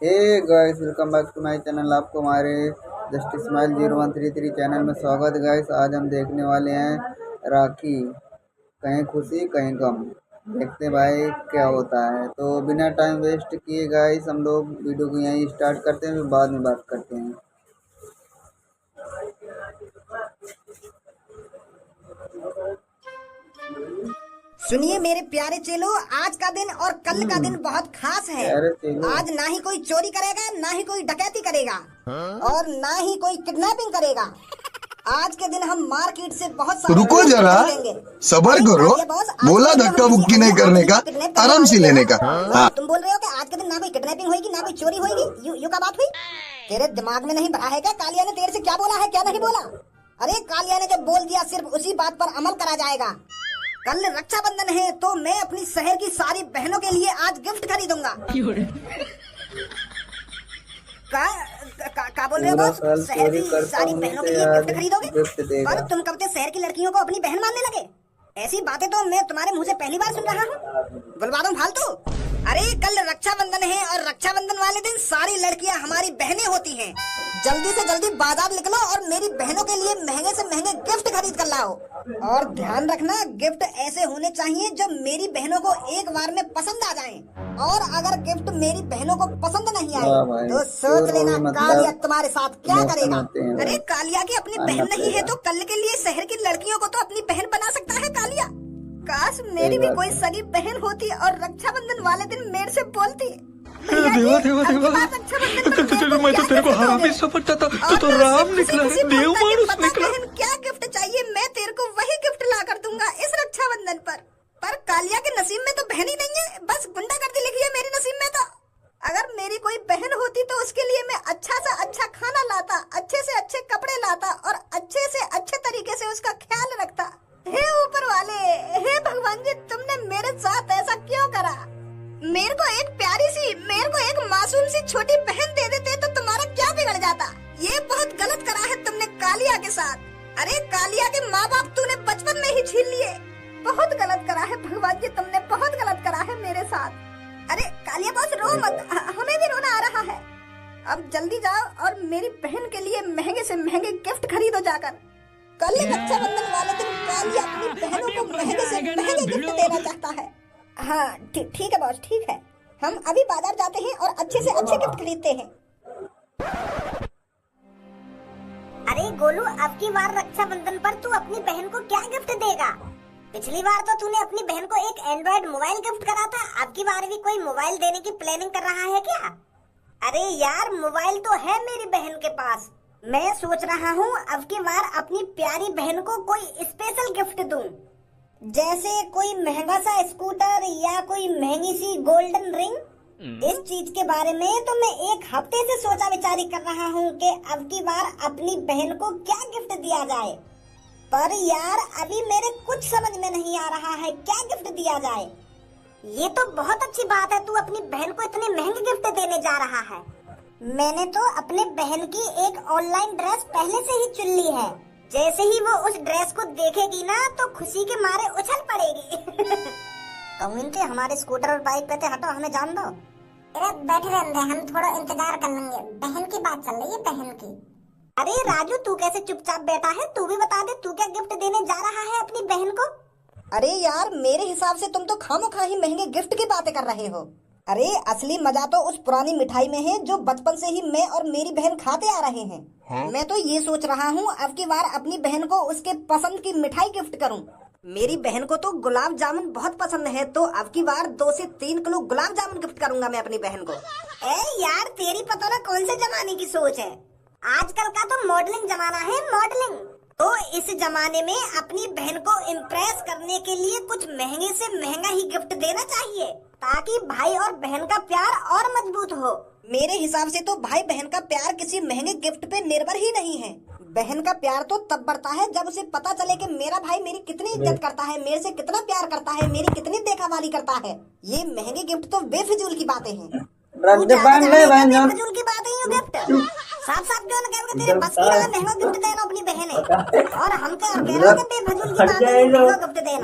Hey guys, welcome back to my channel. आपको हमारे just smile 0133 channel में स्वागत। गाइस, आज हम देखने वाले हैं राखी, कहीं खुशी कहीं गम। देखते हैं भाई क्या होता है। तो बिना टाइम वेस्ट किए गाइस हम लोग वीडियो को यहीं स्टार्ट करते हैं, फिर बाद में बात करते हैं। सुनिए मेरे प्यारे चेलो, आज का दिन और कल का दिन बहुत खास है। प्यारे चेलो। आज ना ही कोई चोरी करेगा, ना ही कोई डकैती करेगा और ना ही कोई किडनैपिंग करेगा। आज के दिन हम मार्केट से बहुत सारे रुको जरा, सबर करो। बोला धक्का बुक्की नहीं करने का, आराम से लेने का। हाँ। तुम बोल रहे हो कि आज के दिन ना कोई किडनैपिंग होगी, ना कोई चोरी होगी। यू का बात हुई? तेरे दिमाग में नहीं भरा है क्या? कालिया ने तेरे से क्या बोला है, क्या नहीं बोला? अरे कालिया ने जब बोल दिया सिर्फ उसी बात पर अमल करा जाएगा। कल रक्षाबंधन है तो मैं अपनी शहर की सारी बहनों के लिए आज गिफ्ट खरीदूंगा। का बोल रहे हो बॉस? शहर की सारी बहनों के लिए गिफ्ट खरीदोगे? और तुम कब से शहर की लड़कियों को अपनी बहन मानने लगे? ऐसी बातें तो मैं तुम्हारे मुंह से पहली बार सुन रहा हूँ। बुलवा दूं फालतू? अरे कल रक्षाबंधन है और रक्षाबंधन वाले दिन सारी लड़कियां हमारी बहनें होती हैं। जल्दी से जल्दी बाजार निकलो और मेरी बहनों के लिए महंगे से महंगे गिफ्ट खरीद कर लाओ। और ध्यान रखना, गिफ्ट ऐसे होने चाहिए जो मेरी बहनों को एक बार में पसंद आ जाएं। और अगर गिफ्ट मेरी बहनों को पसंद नहीं आए तो सोच लेना कालिया तुम्हारे साथ क्या करेगा। अरे कालिया की अपनी बहन नहीं है तो कल के लिए शहर की लड़कियों को तो अपनी बहन बना सकता है कालिया। काश मेरी भी कोई सगी बहन होती और रक्षाबंधन वाले दिन मेरे से बोलती, देवा देवा देवा, मैं तो तेरे को हरामी समझता था, तो राम निकला है, देव मानुस निकला। क्या गिफ्ट चाहिए, मैं तेरे को वही गिफ्ट ला कर दूंगा इस रक्षाबंधन पर कालिया के नसीब में तो बहन ही नहीं है, बस गुंडागर्दी लिखी है मेरे नसीब में। तो अगर मेरी कोई बहन होती तो उसके लिए मैं अच्छा से अच्छा खाना लाता, अच्छे से अच्छे कपड़े लाता और अच्छे से अच्छे तरीके से उसका ख्याल रखता। हे ऊपर वाले, हे भगवान जी, तुमने मेरे साथ ऐसा क्यों करा? मेरे को एक मासूम सी छोटी बहन दे देते तो तुम्हारा क्या बिगड़ जाता? ये बहुत गलत करा है तुमने कालिया के साथ। अरे कालिया के माँ बाप तूने बचपन में ही छीन लिए। बहुत गलत करा है भगवान जी, तुमने बहुत गलत करा है मेरे साथ। अरे कालिया बस रो मत, हमें भी रोना आ रहा है। अब जल्दी जाओ और मेरी बहन के लिए महंगे से महंगे गिफ्ट खरीदो जाकर। कल रक्षाबंधन वाले दिन कालिया अपनी बहनों को महंगे से महंगे गिफ्ट देना चाहता है। हाँ ठीक है बॉस, ठीक है। हम अभी बाजार जाते हैं और अच्छे से अच्छे गिफ्ट खरीदते हैं। अरे गोलू, अब की बार रक्षाबंधन पर तू अपनी बहन को क्या गिफ्ट देगा? पिछली बार तो तूने अपनी बहन को एक एंड्रॉइड मोबाइल गिफ्ट करा था, अब की बार भी कोई मोबाइल देने की प्लानिंग कर रहा है क्या? अरे यार, मोबाइल तो है मेरी बहन के पास। मैं सोच रहा हूँ अब की बार अपनी प्यारी बहन को कोई स्पेशल गिफ्ट दूं, जैसे कोई महंगा सा स्कूटर या कोई महंगी सी गोल्डन रिंग। इस चीज के बारे में तो मैं एक हफ्ते से सोचा विचारी कर रहा हूँ कि अब की बार अपनी बहन को क्या गिफ्ट दिया जाए। पर यार अभी मेरे कुछ समझ में नहीं आ रहा है क्या गिफ्ट दिया जाए। ये तो बहुत अच्छी बात है, तू अपनी बहन को इतने महंगे गिफ्ट देने जा रहा है। मैंने तो अपने बहन की एक ऑनलाइन ड्रेस पहले से ही चुन ली है। जैसे ही वो उस ड्रेस को देखेगी ना तो खुशी के मारे उछल पड़ेगी। कम्युनिटी, हमारे स्कूटर और बाइक पे थे, हटो, हमें जान दो। अरे बैठे रहने, हम थोड़ा इंतजार कर लेंगे, बहन की बात चल रही है, बहन की। अरे राजू, तू कैसे चुपचाप बैठा है? तू भी बता दे, तू क्या गिफ्ट देने जा रहा है अपनी बहन को? अरे यार, मेरे हिसाब से तुम तो खामोखा ही महंगे गिफ्ट की बातें कर रहे हो। अरे असली मजा तो उस पुरानी मिठाई में है जो बचपन से ही मैं और मेरी बहन खाते आ रहे हैं। हाँ? मैं तो ये सोच रहा हूँ अब की बार अपनी बहन को उसके पसंद की मिठाई गिफ्ट करूँ। मेरी बहन को तो गुलाब जामुन बहुत पसंद है, तो अब की बार 2 से 3 किलो गुलाब जामुन गिफ्ट करूंगा मैं अपनी बहन को। यार, तेरी पता ना कौन से जमाने की सोच है। आजकल का तो मॉडलिंग जमाना है, मॉडलिंग। तो इस जमाने में अपनी बहन को इम्प्रेस करने के लिए कुछ महंगे से महंगा ही गिफ्ट देना चाहिए, ताकि भाई और बहन का प्यार और मजबूत हो। मेरे हिसाब से तो भाई बहन का प्यार किसी महंगे गिफ्ट पे निर्भर ही नहीं है। बहन का प्यार तो तब बढ़ता है जब उसे पता चले कि मेरा भाई मेरी कितनी इज्जत करता है, मेरे से कितना प्यार करता है, मेरी कितनी देखभाली करता है। ये महंगे गिफ्ट तो बेफिजूल की बातें हैं। बेफिजूल की बातें ही गिफ्ट साफ साफ क्यों ना कह, तेरे बस की ना महंगा गिफ्ट देना अपनी बहन है, और हम कह रहे हैं बेफिजूल की बातें महंगा गिफ्ट देना।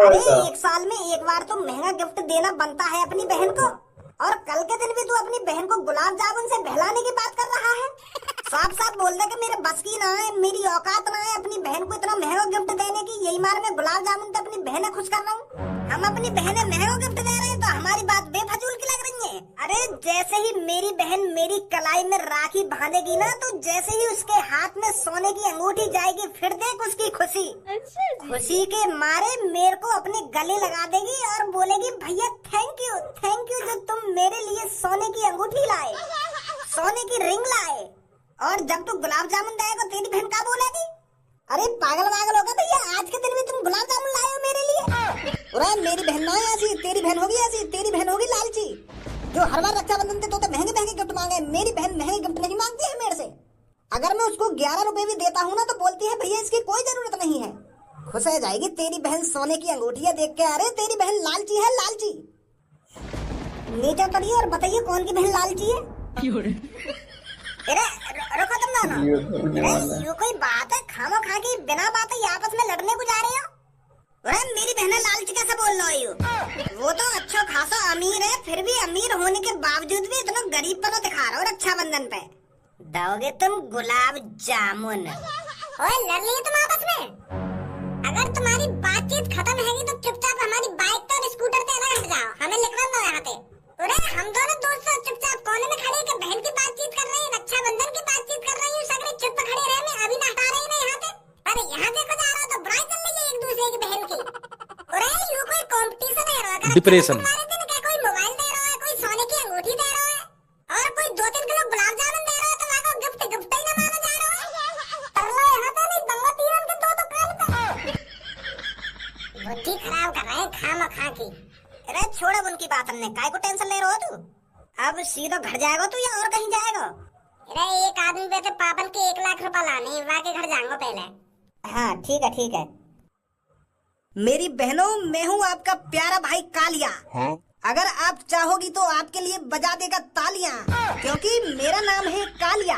अरे एक साल में एक बार तो महंगा गिफ्ट देना बनता है अपनी बहन को। और कल के दिन भी तू अपनी बहन को गुलाब जामुन से बहलाने की बात कर रहा है। साफ साफ बोल दे कि मेरे बस की ना है, मेरी औकात ना है अपनी बहन को इतना महंगा गिफ्ट देने की। यही मार मैं गुलाब जामुन तो अपनी बहनें खुश कर रहा हूँ। हम अपनी बहनें महंगा गिफ्ट दे रहे हैं तो हमारी बात बेफजूल की लग रही है। अरे जैसे ही मेरी बहन मेरी कलाई में राखी बांधेगी ना, तो जैसे ही उसके हाथ में सोने की अंगूठी जाएगी, फिर देख उसकी खुशी। खुशी के मारे मेरे को अपने गले लगा देगी और बोलेगी भैया थैंक यू जो तुम मेरे लिए सोने की अंगूठी लाए, सोने की रिंग लाए। और जब तू गुलाब जामुन लाएगा तेरी बहन क्या बोलेगी? अरे पागल होगा भैया, आज के दिन भी तुम गुलाब जामुन लाए हो मेरे लिए। अरे मेरी बहन ना है ऐसी, तेरी बहन होगी ऐसी, तेरी बहन होगी लालची, जो हर बार रक्षाबंधन पे तो महंगे गिफ्ट मांगे। मेरी बहन महंगे गिफ्ट नहीं मांगती है मेरे से। अगर मैं उसको 11 रुपए भी देता हूँ ना तो बोलती है भैया इसकी कोई जरूरत नहीं है। खुश हो जाएगी तेरी बहन सोने की अंगूठियां देख के। अरे तेरी बहन लालची है, लालची। नीचे उतरिए और बताइए कौन की बहन लालची है। रुको तुम दोनों, ये कोई बात है? खामो खा की बिना बात है आपस में लड़ने को जा रहे हो? अरे मेरी बहन लालची कैसे बोल रही हो? वो तो अच्छा खासा अमीर है, फिर भी अमीर होने के बावजूद भी इतना गरीब पना दिखा रहा हो रक्षाबंधन पे। दोगे तुम गुलाब जामुन? ओए लड़ लिए तुम आपस में? अगर तुम्हारी बातचीत खत्म है तो चुपचाप हमारी बाइक तो स्कूटर से अलग हट जाओ, हमें लिखवा दो यहाँ पे। अरे हम दोनों दोस्त चुपचाप कोने में खड़े के बहन की बातचीत कर रहे हैं, रक्षाबंधन की बातचीत कर रही हूँ, सगरे चुप खड़े रहे, मैं अभी ना हटा रही ना यहाँ पे। अरे यहाँ देखो जा रहा तो बुराई कर लीजिए एक दूसरे की बहन की। अरे यू कोई कंपटीशन है रहा, डिप्रेशन क्या कोई मोबाइल दे रहा है, कोई सोने की अंगूठी दे रहा है और कोई 2-3 किलो गुलाब जामुन दे रहा है, तो वहाँ को गिफ्ट ही ना माना जा रहा है। तरला यहाँ पे नहीं, दंगा तीरन के दो कान पे बुद्धि खराब कर रहे हैं खामा खा की। अरे छोड़ो उनकी बात, हमने काय को टेंशन ले रहे हो तू? अब सीधा घर जाएगा तू या और कहीं जाएगा? अरे एक आदमी पे पापन के 1 लाख रुपए लाने, वहाँ के घर जाऊंगा पहले। हाँ ठीक है। मेरी बहनों, मैं हूँ आपका प्यारा भाई कालिया। अगर आप चाहोगी तो आपके लिए बजा देगा तालियां, क्योंकि मेरा नाम है कालिया।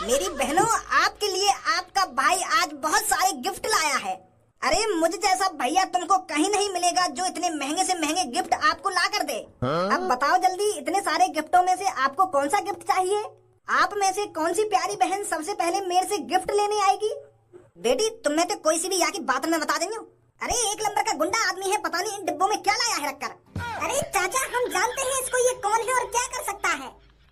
मेरी बहनों, आपके लिए आपका भाई आज बहुत सारे गिफ्ट लाया है। अरे मुझे जैसा भैया तुमको कहीं नहीं मिलेगा जो इतने महंगे से महंगे गिफ्ट आपको ला कर दे। अब बताओ जल्दी, इतने सारे गिफ्टों में से आपको कौन सा गिफ्ट चाहिए? आप में से कौन सी प्यारी बहन सबसे पहले मेरे से गिफ्ट लेने आएगी? बेटी तुम्हें तो कोई सी भी यहाँ की बात में बता देंगे। अरे 1 नंबर का गुंडा आदमी है, पता नहीं इन डिब्बों में क्या लाया है रखकर। अरे चाचा हम जानते हैं इसको, ये कौन है और क्या कर सकता है।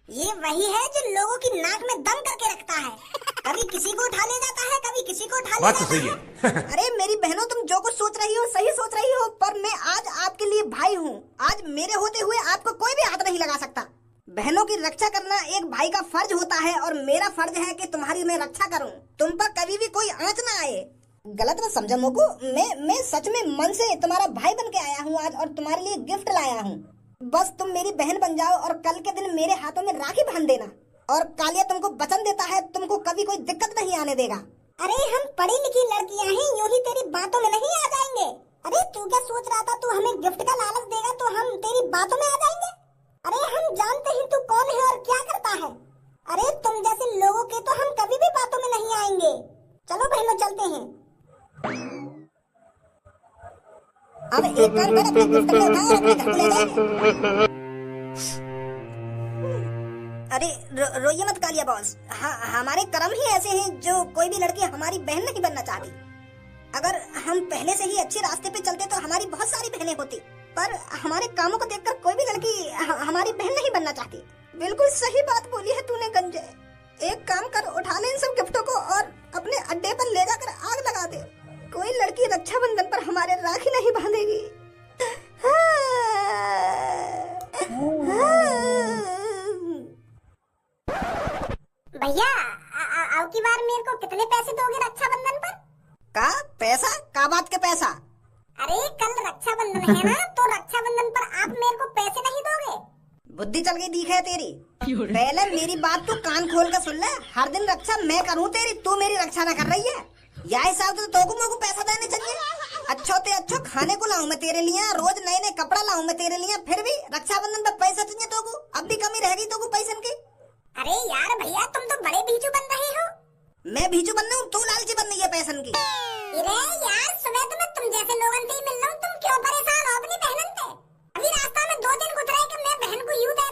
ये वही है जो लोगों की नाक में दम करके रखता है, कभी किसी को उठा ले जाता है, कभी किसी को उठा ले जाता है। अरे मेरी बहनों, तुम जो कुछ सोच रही हो सही सोच रही हो, पर मैं आज आपके लिए भाई हूँ। आज मेरे होते हुए आपको कोई भी हाथ नहीं लगा सकता। बहनों की रक्षा करना एक भाई का फर्ज होता है और मेरा फर्ज है कि तुम्हारी मैं रक्षा करूं। तुम पर कभी भी कोई आंच ना आए। गलत मत समझो मोको, मैं सच में मन से तुम्हारा भाई बन के आया हूँ आज और तुम्हारे लिए गिफ्ट लाया हूँ। बस तुम मेरी बहन बन जाओ और कल के दिन मेरे हाथों में राखी बांध देना। और कालिया तुमको वचन देता है, तुमको कभी कोई दिक्कत नहीं आने देगा। अरे हम पढ़ी लिखी लड़कियां हैं, यूं ही तेरी बातों में नहीं आ जाएंगे। अरे तू क्या सोच रहा था, तू हमें गिफ्ट का लालच देगा तो हम तेरी बातों में आ जाएंगे? अरे हम जानते हैं तू कौन है और क्या करता है। अरे तुम जैसे लोगों के तो हम कभी भी बातों में नहीं आएंगे। चलो बहनों चलते हैं। अब एक काम कर, अपने गिफ्ट में उठा और अपने घर को ले जा। अरे रोइए मत कालिया बॉस, हमारे कर्म ही ऐसे हैं जो कोई भी लड़की हमारी बहन नहीं बनना चाहती। अगर हम पहले से ही अच्छे रास्ते पे चलते तो हमारी बहुत सारी बहनें होती, पर हमारे कामों को देखकर कोई भी लड़की हमारी बहन नहीं बनना चाहती। बिल्कुल सही बात बोली है तूने गंजे। एक काम कर, उठा ले इन सब गिफ्टों को और अपने अड्डे पर ले जाकर आग लगा दे। कोई लड़की रक्षाबंधन पर हमारे राखी नहीं बांधेगी। भैया अब की बार मेरे को कितने पैसे दोगे रक्षाबंधन पर? का पैसा? का बात के पैसा? अरे कल रक्षाबंधन है ना, तो रक्षाबंधन पर आप मेरे को पैसे नहीं दोगे? बुद्धि चल गई दिख है तेरी। पहले मेरी बात तू कान खोल कर सुन ले। हर दिन रक्षा मैं करूँ तेरी, तू मेरी रक्षा ना कर रही है। यह हिसाब से तो मेरे को पैसा देने चाहिए। अच्छो ते अच्छो खाने को लाऊं मैं तेरे लिए, रोज नए नए कपड़ा लाऊं मैं तेरे लिए, फिर भी रक्षाबंधन पर पैसा चाहिए तो को। अब भी कमी रहेगी तो को पैसे की। अरे यार भैया तुम तो बड़े भीचू बन रहे हो। मैं भीचू बन रहा हूँ, तू लालची बन रही है पैसन की। अरे यार सुबह तो मैं तुम जैसे लोगों से ही मिल रहा हूँ, तुम क्यों परेशान हो अपनी बहन से? अभी रास्ता में 2 दिन गुजरे कि मैं बहन को यूं दे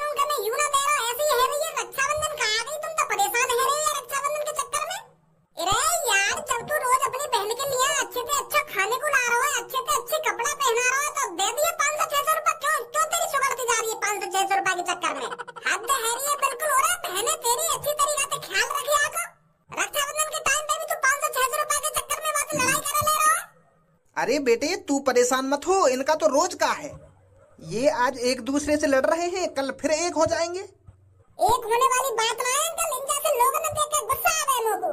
अरे बेटे तू परेशान मत हो, इनका तो रोज का है। ये आज एक दूसरे से लड़ रहे हैं, कल फिर एक हो जाएंगे। एक होने वाली बात ना है अंकल, इन जैसे लोगों ने देख के गुस्सा आ रहा है मेरे को।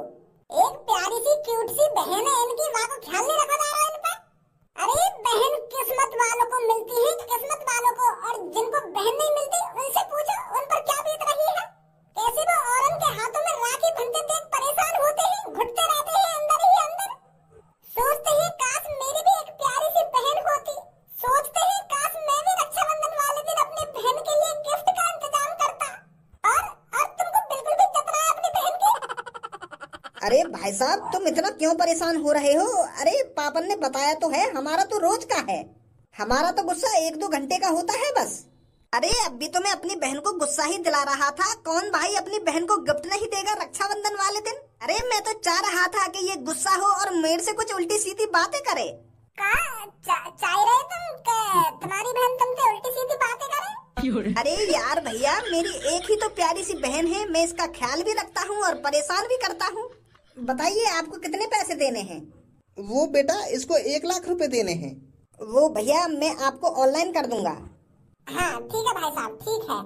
एक प्यारी सी क्यूट सी बहन है इनकी, वहाँ को ख्याल नहीं रखा जा रहा है इन पर। अरे बहन किस्मत वालों को मिलती है, किस्मत वालों को, और जिनको बहन नहीं मिलती उनसे पूछो उन पर क्या बीत रही है। कैसे वो और उनके हाथों में राखी बनते देख परेशान होते हैं, घुटते रहते हैं अंदर ही अंदर। सोचते हैं काश मेरी भी एक प्यारी सी बहन होती, सोचते हैं काश मैं भी रक्षाबंधन वाले दिन अपनी बहन के लिए गिफ्ट का इंतजाम करता। और तुमको बिल्कुल भी जतना है अपनी बहन की। अरे भाई साहब तुम इतना क्यों परेशान हो रहे हो? अरे पापन ने बताया तो है, हमारा तो रोज का है। हमारा तो गुस्सा 1-2 घंटे का होता है बस। अरे अभी तो मैं अपनी बहन को गुस्सा ही दिला रहा था। कौन भाई अपनी बहन को गिफ्ट नहीं देगा रक्षाबंधन वाले दिन? अरे मैं तो चाह रहा था कि ये गुस्सा हो और मेरे से कुछ उल्टी सीधी बातें करे। चाह रहे तुम तुम्हारी बहन तुमसे उल्टी सीधी बातें करे? अरे यार भैया, मेरी एक ही तो प्यारी सी बहन है, मैं इसका ख्याल भी रखता हूँ और परेशान भी करता हूँ। बताइए आपको कितने पैसे देने हैं? वो बेटा इसको 1 लाख रुपए देने हैं। वो भैया मैं आपको ऑनलाइन कर दूंगा। हाँ ठीक है भाई साहब, ठीक है।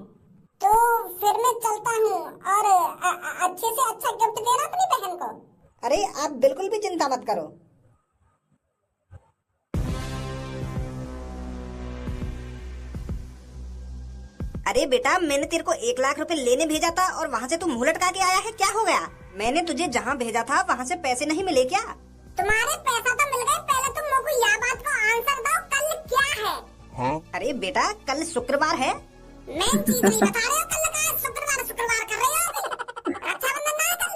तो फिर मैं चलता हूँ, और अच्छे से अच्छा गिफ्ट देना अपनी बहन को। अरे आप बिल्कुल भी चिंता मत करो। अरे बेटा मैंने तेरे को 1 लाख रुपए लेने भेजा था और वहाँ से तू मुंह लटका के आया है, क्या हो गया? मैंने तुझे जहाँ भेजा था वहाँ से पैसे नहीं मिले क्या? तुम्हारे पैसा तो मिल गए, पहले तुम मुझको यह बात को आंसर दो, कल क्या है? हाँ? अरे बेटा कल शुक्रवार है। मैं चीज नहीं बता रही हूँ, कल का है? शुक्रवार कर रहे हो अभी? रक्षाबंधन ना है कल?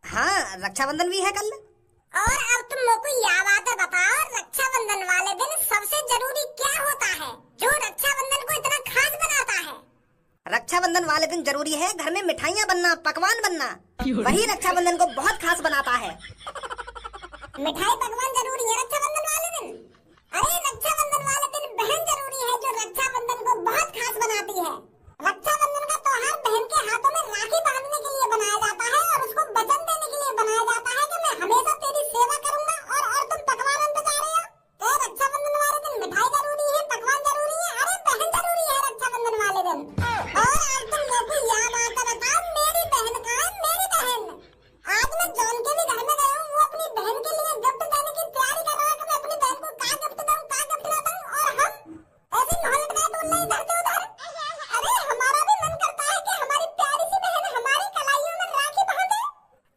हाँ रक्षाबंधन भी है कल। और अब तुम मुझको यह बात बताओ, रक्षाबंधन वाले दिन सबसे जरूरी क्या होता है जो रक्षाबंधन को इतना खास बनाता है? रक्षाबंधन वाले दिन जरूरी है घर में मिठाइयाँ बनना, पकवान बनना, वही रक्षाबंधन को बहुत खास बनाता है। मिठाई पकवान जरूरी है रक्षाबंधन वाले दिन? अरे रक्षाबंधन वाले दिन बहन जरूरी है जो रक्षाबंधन को बहुत खास बनाती है। रक्षाबंधन का त्योहार बहन के हाथों में राखी बांधने के लिए बनाया जाता है और उसको वचन देने के लिए बनाया जाता है कि मैं हमेशा तेरी सेवा करूंगा, और तुम पकवान बनते जा रहे हो। तो रक्षाबंधन वाले दिन मिठाई जरूरी है, पकवान जरूरी है, अरे बहन जरूरी है रक्षाबंधन वाले दिन। और अब तुम लोग को यह बात बताओ, मेरी बहन कहाँ है? मेरी बहन आज मैं जॉन के भी घर में गया हूँ, वो अपनी बहन के लिए गिफ्ट देने की तैयारी कर रहा है कि मैं अपनी बहन को क्या गिफ्ट दूं, क्या गिफ्ट ना दूं, और हम ऐसे मोहल्ले में ढूंढ रहे इधर से उधर। अरे हमारा भी मन करता है कि हमारी प्यारी सी बहन हमारी कलाइयों में राखी बांधे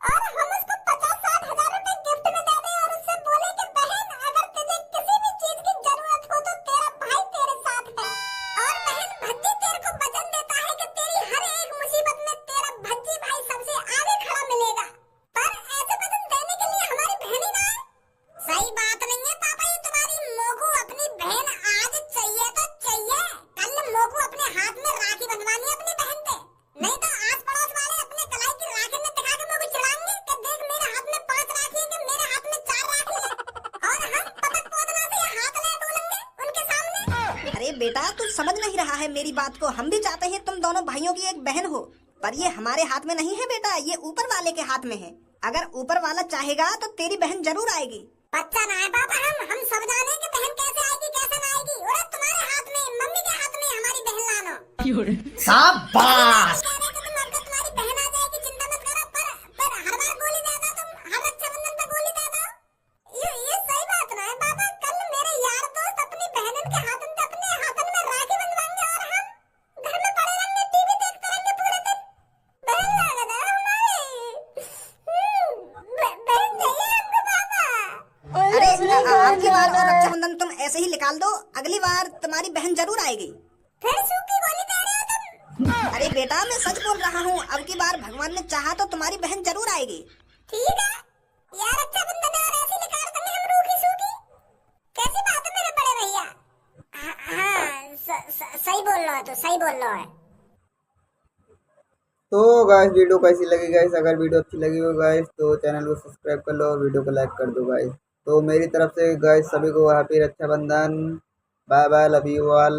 और हम उसको 50-60 हजार रुपए गिफ्ट में दे दें और उससे बोले कि बहन अगर तुझे किसी भी चीज की जरूरत हो तो तेरा भाई तेरे साथ है। और बहन भज्जी तेरे को वचन देता है कि तेरी हर एक मुसीबत में तेरा भज्जी भाई सबसे आगे खड़ा मिलेगा। पर ऐसे वचन देने के लिए हमारी बहन ही ना है। सही बात नहीं है पापा, ये तुम्हारी मोगू अपनी बहन आज चाहिए तो चाहिए, कल मोगू अपने हाथ में राखी बंधवानी है अपनी बहन पे, नहीं तो आस पड़ोस वाले अपने कलाई की राखी में दिखा के मोगू चिढ़ाएंगे कि देख मेरे हाथ में 5 राखी है कि मेरे हाथ में 4 राखी है, और हम पतक पोतना से हाथ ले बोलेंगे उनके सामने। अरे बेटा तू समझ नहीं रहा है मेरी बात को। हम भी चाहते हैं तुम दोनों भाइयों की एक बहन हो, पर ये हमारे हाथ में नहीं है बेटा, ये ऊपर वाले के हाथ में है। अगर ऊपर वाला चाहेगा तो तेरी बहन जरूर आएगी। बच्चा ना है पापा, हम सब जाने कि बहन कैसे आएगी कैसे ना आएगी, और तुम्हारे हाथ में मम्मी के हाथ में हमारी बहन लाना। शाबाश। कह रहे थे तुम अब तुम्हारी बहन आ जाएगी, चिंता मत करो, पर हर बार गोली दे दो तुम, हर रक्षाबंधन पे गोली दे दो। ये सही बात ना है पापा, कल मेरे यार दोस्त अपनी बहन के हाथन पे अपने हाथन में राखी बंधवाएंगे और हम घर में पड़े रहेंगे, टीवी देखते रहेंगे पूरे दिन। बहन लागत है हमारी, बहन चाहिए हमको पापा। अरे आपकी बार और रक्षाबंधन तुम ऐसे ही निकाल दो, अगली बार तुम्हारी बहन जरूर आएगी। फिर सूखी गोली दे रहे हो तुम? अरे बेटा मैं सच बोल रहा हूँ, अब की बार भगवान ने चाहा तो तुम्हारी बहन जरूर आएगी। ठीक है यार, रक्षाबंधन है और ऐसे निकाल देंगे हम रूखी सूखी, कैसी बात है मेरे बड़े भैया? हाँ सही बोल रहा है, तो सही बोल रहा है। तो गाइस वीडियो कैसी लगी गाइस? अगर वीडियो अच्छी लगी हो गाइस तो चैनल को सब्सक्राइब कर लो और वीडियो को लाइक कर दो गाइस। तो मेरी तरफ से गाइस सभी को happy Rakshabandhan. Bye bye, love you all.